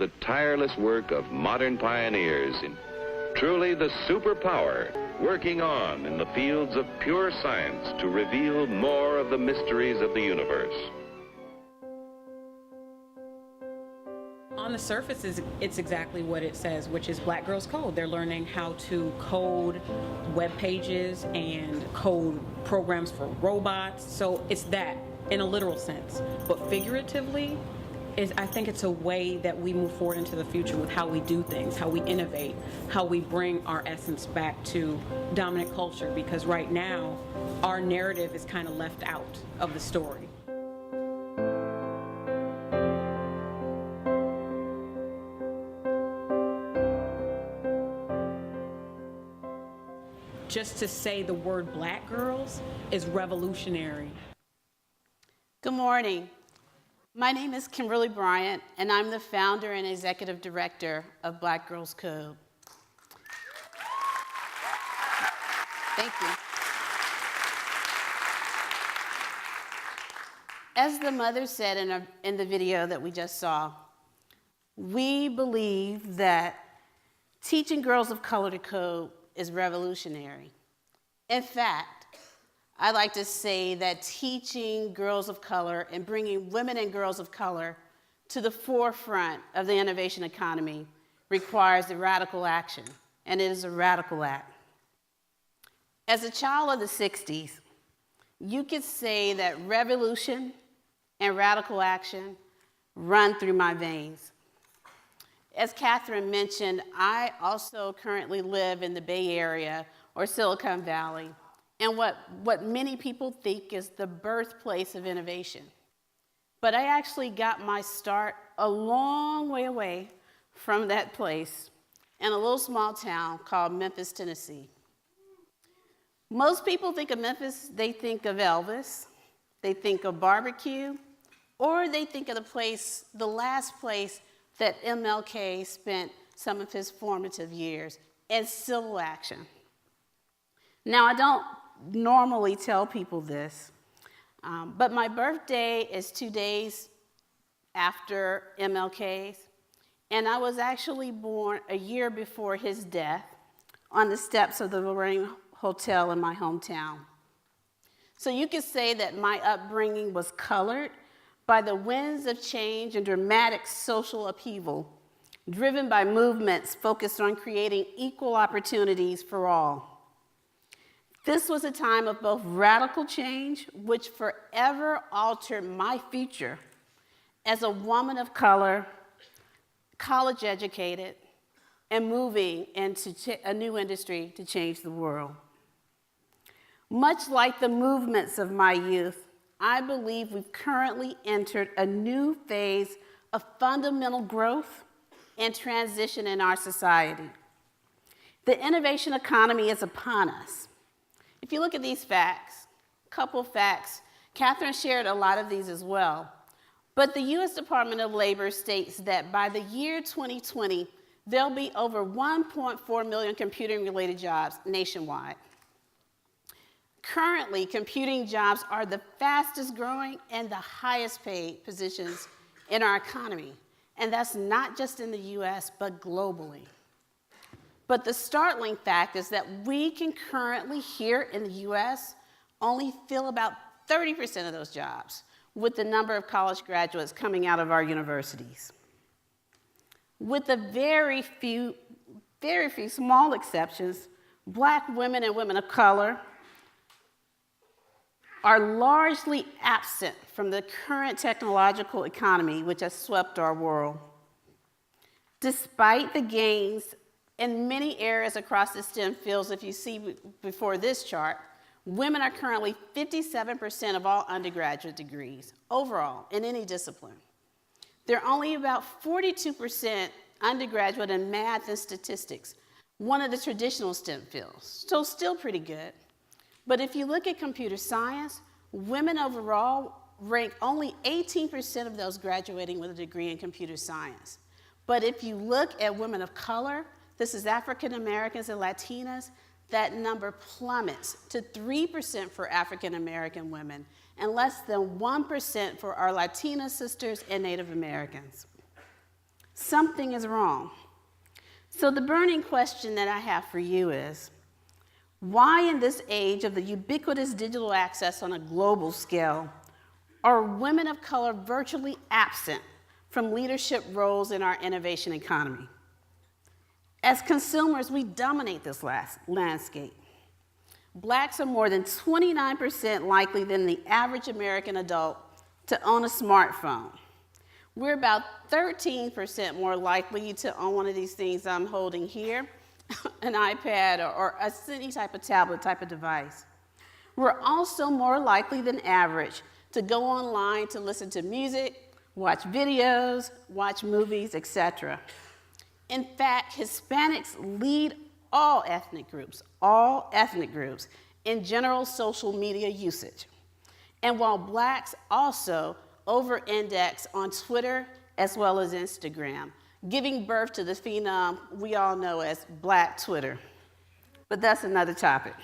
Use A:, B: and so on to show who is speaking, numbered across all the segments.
A: the tireless work of modern pioneers in truly the superpower working on in the fields of pure science to reveal more of the mysteries of the universe.
B: On the surface, it's exactly what it says, which is Black Girls Code. They're learning how to code web pages and code programs for robots. So it's that in a literal sense. But figuratively, I think it's a way that we move forward into the future with how we do things, how we innovate, how we bring our essence back to dominant culture. Because right now, our narrative is kind of left out of the story. Just to say the word Black girls is revolutionary.
C: Good morning. My name is Kimberly Bryant, and I'm the founder and executive director of Black Girls Code. Thank you. As the mother said in the video that we just saw, we believe that teaching girls of color to code is revolutionary. In fact, I like to say that teaching girls of color and bringing women and girls of color to the forefront of the innovation economy requires a radical action, and it is a radical act. As a child of the 60s, you could say that revolution and radical action run through my veins. As Catherine mentioned, I also currently live in the Bay Area or Silicon Valley, and what many people think is the birthplace of innovation. But I actually got my start a long way away from that place in a little small town called Memphis, Tennessee. Most people think of Memphis, they think of Elvis, they think of barbecue, or they think of the last place that MLK spent some of his formative years in civil action. Now, I don't normally tell people this, but my birthday is 2 days after MLK's, and I was actually born a year before his death on the steps of the Lorraine Hotel in my hometown. So you could say that my upbringing was colored by the winds of change and dramatic social upheaval, driven by movements focused on creating equal opportunities for all. This was a time of both radical change, which forever altered my future as a woman of color, college educated, and moving into a new industry to change the world. Much like the movements of my youth, I believe we've currently entered a new phase of fundamental growth and transition in our society. The innovation economy is upon us. If you look at these facts, a couple facts, Catherine shared a lot of these as well, but the U.S. Department of Labor states that by the year 2020, there'll be over 1.4 million computing-related jobs nationwide. Currently, computing jobs are the fastest growing and the highest paid positions in our economy. And that's not just in the US, but globally. But the startling fact is that we can currently, here in the US, only fill about 30% of those jobs with the number of college graduates coming out of our universities. With a very few small exceptions, Black women and women of color are largely absent from the current technological economy which has swept our world. Despite the gains in many areas across the STEM fields, if you see before this chart, women are currently 57% of all undergraduate degrees overall in any discipline. They're only about 42% undergraduate in math and statistics, one of the traditional STEM fields, so still pretty good. But if you look at computer science, women overall rank only 18% of those graduating with a degree in computer science. But if you look at women of color, this is African Americans and Latinas, that number plummets to 3% for African American women and less than 1% for our Latina sisters and Native Americans. Something is wrong. So the burning question that I have for you is, why in this age of the ubiquitous digital access on a global scale are women of color virtually absent from leadership roles in our innovation economy? As consumers, we dominate this landscape. Blacks are more than 29% likely than the average American adult to own a smartphone. We're about 13% more likely to own one of these things I'm holding here, an iPad or any type of tablet type of device. We're also more likely than average to go online to listen to music, watch videos, watch movies, etc. In fact, Hispanics lead all ethnic groups in general social media usage. And while blacks also over-index on Twitter as well as Instagram, giving birth to the phenom we all know as Black Twitter. But that's another topic.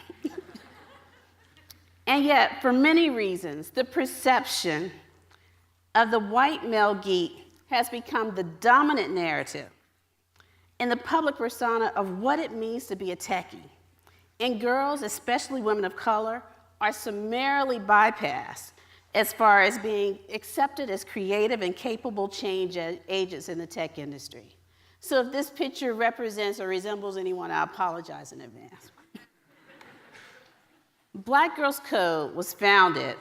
C: And yet, for many reasons, the perception of the white male geek has become the dominant narrative in the public persona of what it means to be a techie. And girls, especially women of color, are summarily bypassed as far as being accepted as creative and capable change agents in the tech industry. So if this picture represents or resembles anyone, I apologize in advance. Black Girls Code was founded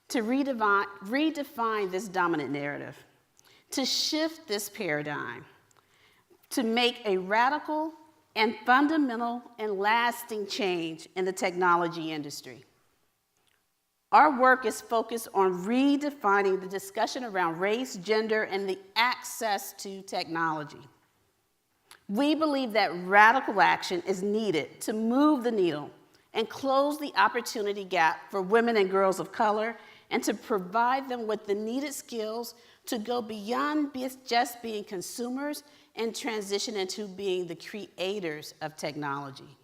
C: to redefine this dominant narrative, to shift this paradigm, to make a radical and fundamental and lasting change in the technology industry. Our work is focused on redefining the discussion around race, gender, and the access to technology. We believe that radical action is needed to move the needle and close the opportunity gap for women and girls of color, and to provide them with the needed skills to go beyond just being consumers and transition into being the creators of technology.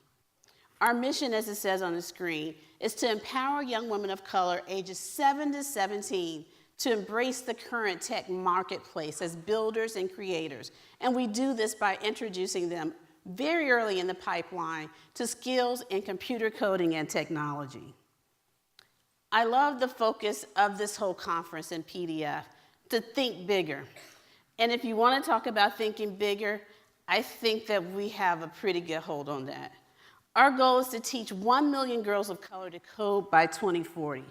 C: Our mission, as it says on the screen, is to empower young women of color ages 7 to 17 to embrace the current tech marketplace as builders and creators. And we do this by introducing them very early in the pipeline to skills in computer coding and technology. I love the focus of this whole conference in PDF, to think bigger. And if you want to talk about thinking bigger, I think that we have a pretty good hold on that. Our goal is to teach 1 million girls of color to code by 2040.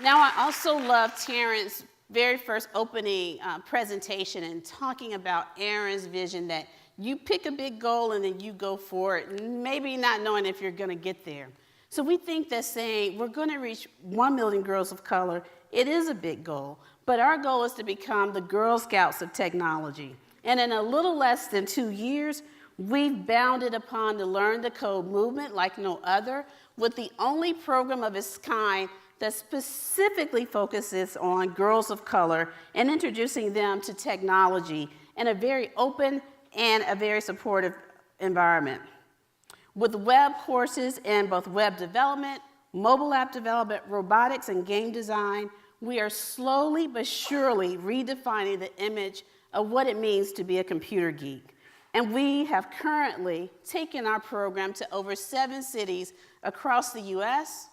C: Now, I also love Terrence's very first opening presentation and talking about Aaron's vision that you pick a big goal and then you go for it, and maybe not knowing if you're going to get there. So we think that saying we're going to reach 1 million girls of color, it is a big goal, but our goal is to become the Girl Scouts of technology. And in a little less than 2 years, we've bounded upon the Learn to Code movement like no other, with the only program of its kind that specifically focuses on girls of color and introducing them to technology in a very open and a very supportive environment. With web courses in both web development, mobile app development, robotics, and game design, we are slowly but surely redefining the image of what it means to be a computer geek. And we have currently taken our program to over 7 cities across the US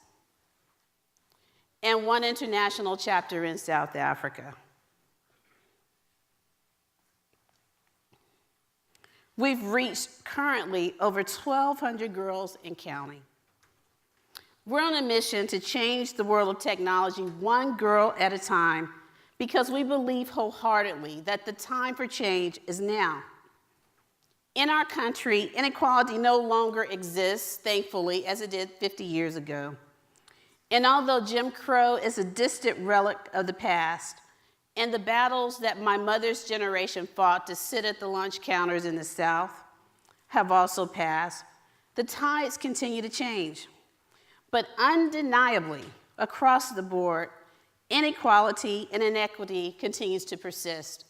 C: and 1 international chapter in South Africa. We've reached currently over 1,200 girls and counting. We're on a mission to change the world of technology 1 girl at a time, because we believe wholeheartedly that the time for change is now. In our country, inequality no longer exists, thankfully, as it did 50 years ago. And although Jim Crow is a distant relic of the past, and the battles that my mother's generation fought to sit at the lunch counters in the South have also passed, the tides continue to change. But undeniably, across the board, inequality and inequity continues to persist.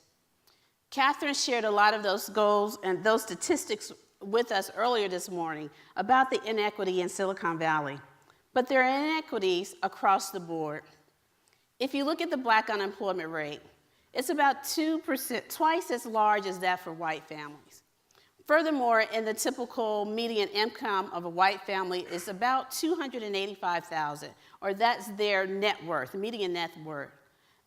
C: Catherine shared a lot of those goals and those statistics with us earlier this morning about the inequity in Silicon Valley. But there are inequities across the board. If you look at the Black unemployment rate, it's about 2%, twice as large as that for white families. Furthermore, in the typical median income of a white family is about $285,000, or that's their net worth, median net worth.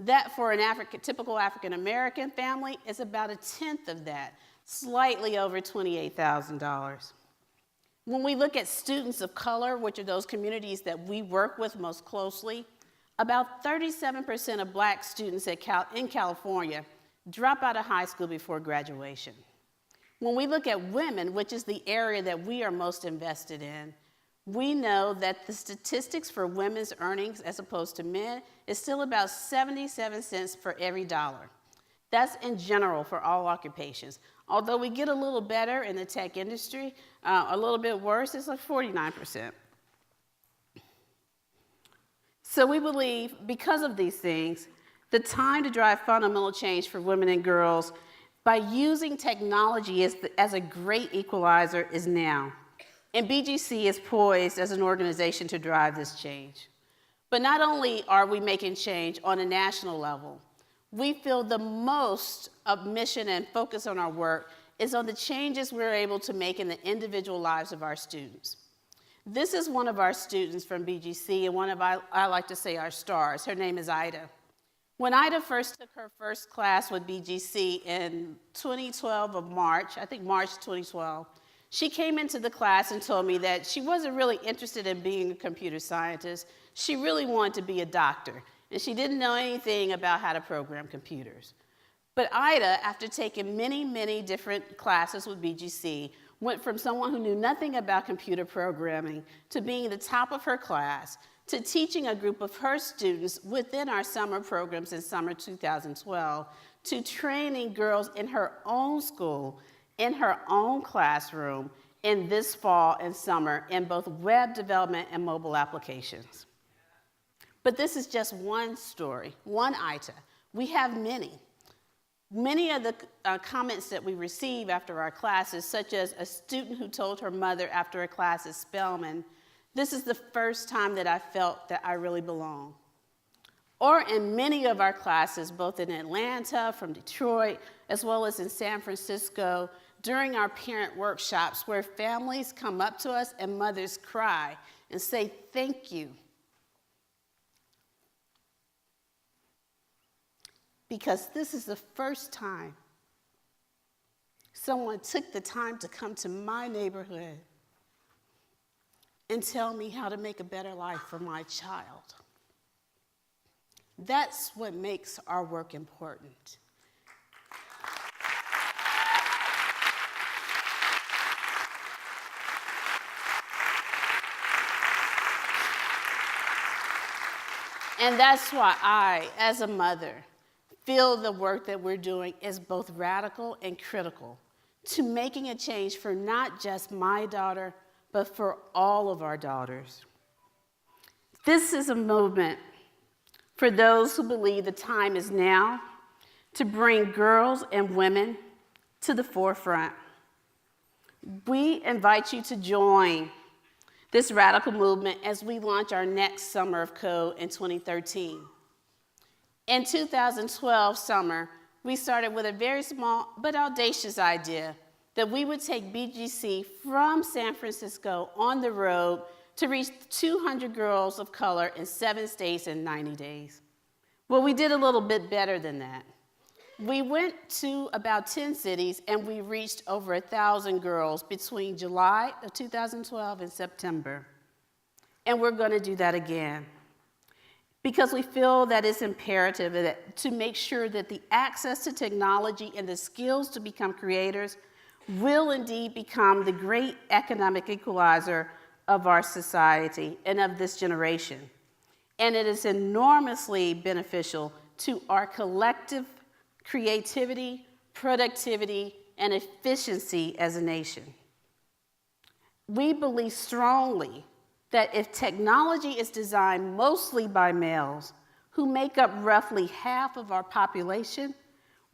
C: That for an typical African-American family is about a tenth of that, slightly over $28,000. When we look at students of color, which are those communities that we work with most closely, about 37% of Black students in California drop out of high school before graduation. When we look at women, which is the area that we are most invested in, we know that the statistics for women's earnings as opposed to men is still about 77 cents for every dollar. That's in general for all occupations. Although we get a little better in the tech industry, a little bit worse, it's like 49%. So we believe, because of these things, the time to drive fundamental change for women and girls by using technology as a great equalizer is now. And BGC is poised as an organization to drive this change. But not only are we making change on a national level, we feel the most of mission and focus on our work is on the changes we're able to make in the individual lives of our students. This is one of our students from BGC and one of, I like to say, our stars. Her name is Ida. When Ida first took her first class with BGC in 2012 of March, I think March 2012, she came into the class and told me that she wasn't really interested in being a computer scientist. She really wanted to be a doctor, and she didn't know anything about how to program computers. But Ida, after taking many, many different classes with BGC, went from someone who knew nothing about computer programming to being the top of her class, to teaching a group of her students within our summer programs in summer 2012, to training girls in her own school, in her own classroom, in this fall and summer, in both web development and mobile applications. But this is just one story, one Ida. We have many. Many of the comments that we receive after our classes, such as a student who told her mother after a class at Spelman, "This is the first time that I felt that I really belong." Or in many of our classes, both in Atlanta, from Detroit, as well as in San Francisco, during our parent workshops where families come up to us and mothers cry and say, "Thank you." Because this is the first time someone took the time to come to my neighborhood and tell me how to make a better life for my child. That's what makes our work important. And that's why I, as a mother, feel the work that we're doing is both radical and critical to making a change for not just my daughter, but for all of our daughters. This is a movement for those who believe the time is now to bring girls and women to the forefront. We invite you to join this radical movement as we launch our next Summer of Code in 2013. In 2012 summer, we started with a very small but audacious idea that we would take BGC from San Francisco on the road to reach 200 girls of color in 7 states in 90 days. Well, we did a little bit better than that. We went to about 10 cities and we reached over 1,000 girls between July of 2012 and September. And we're going to do that again, because we feel that it's imperative to make sure that the access to technology and the skills to become creators will indeed become the great economic equalizer of our society and of this generation. And it is enormously beneficial to our collective creativity, productivity, and efficiency as a nation. We believe strongly that if technology is designed mostly by males, who make up roughly half of our population,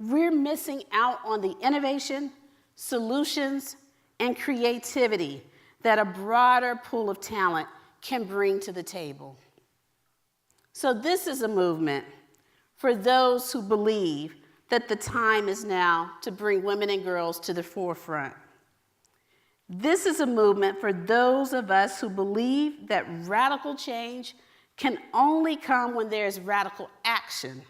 C: we're missing out on the innovation, solutions, and creativity that a broader pool of talent can bring to the table. So this is a movement for those who believe that the time is now to bring women and girls to the forefront. This is a movement for those of us who believe that radical change can only come when there is radical action,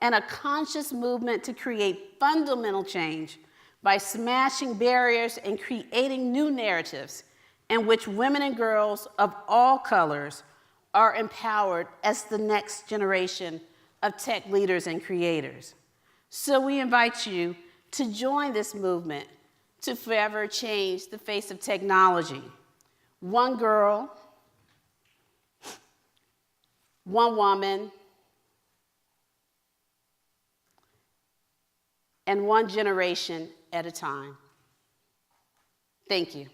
C: and a conscious movement to create fundamental change by smashing barriers and creating new narratives in which women and girls of all colors are empowered as the next generation of tech leaders and creators. So we invite you to join this movement to forever change the face of technology. One girl, one woman, and one generation at a time. Thank you.